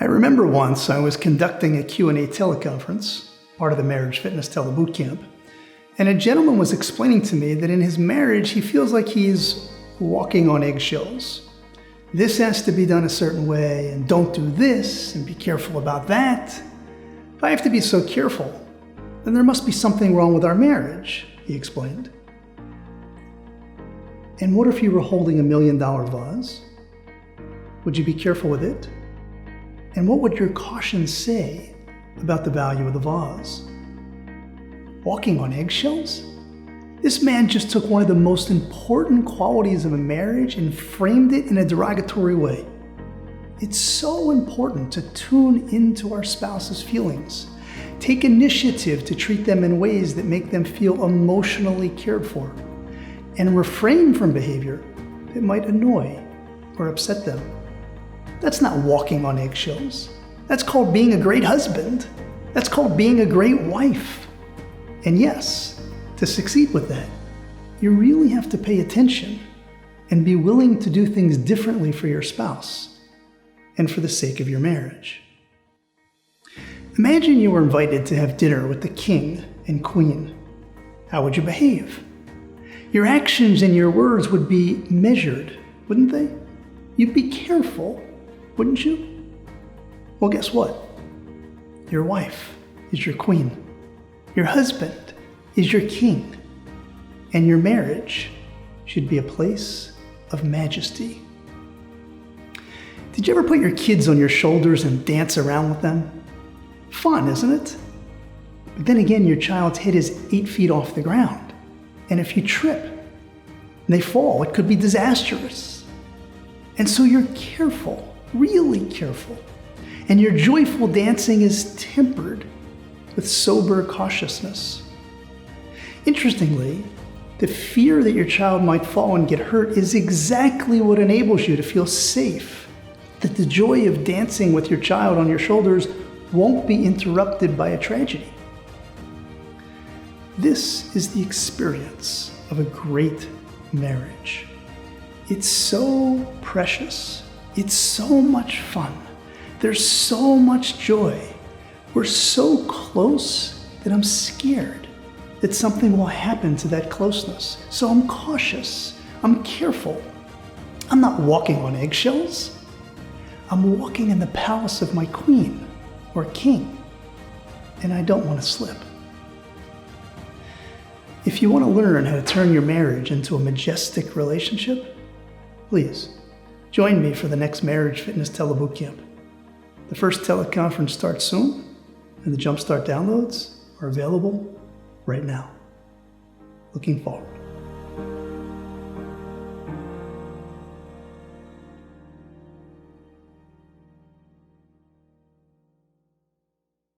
I remember once I was conducting a Q&A teleconference, part of the Marriage Fitness Tele-Bootcamp, and a gentleman was explaining to me that in his marriage he feels like he's walking on eggshells. This has to be done a certain way, and don't do this, and be careful about that. If I have to be so careful, then there must be something wrong with our marriage, he explained. And what if you were holding $1 million vase? Would you be careful with it? And what would your caution say about the value of the vase? Walking on eggshells? This man just took one of the most important qualities of a marriage and framed it in a derogatory way. It's so important to tune into our spouse's feelings. Take initiative to treat them in ways that make them feel emotionally cared for, and refrain from behavior that might annoy or upset them. That's not walking on eggshells. That's called being a great husband. That's called being a great wife. And yes, to succeed with that, you really have to pay attention and be willing to do things differently for your spouse and for the sake of your marriage. Imagine you were invited to have dinner with the king and queen. How would you behave? Your actions and your words would be measured, wouldn't they? You'd be careful, wouldn't you? Well, guess what? Your wife is your queen. Your husband is your king. And your marriage should be a place of majesty. Did you ever put your kids on your shoulders and dance around with them? Fun, isn't it? But then again, your child's head is 8 feet off the ground. And if you trip and they fall, it could be disastrous. And so you're careful, really careful. And your joyful dancing is tempered with sober cautiousness. Interestingly, the fear that your child might fall and get hurt is exactly what enables you to feel safe, that the joy of dancing with your child on your shoulders won't be interrupted by a tragedy. This is the experience of a great marriage. It's so precious. It's so much fun. There's so much joy. We're so close that I'm scared that something will happen to that closeness. So I'm cautious. I'm careful. I'm not walking on eggshells. I'm walking in the palace of my queen or king, and I don't want to slip. If you want to learn how to turn your marriage into a majestic relationship, please join me for the next Marriage Fitness Tele-Bootcamp. The first teleconference starts soon, and the Jumpstart downloads are available right now. Looking forward.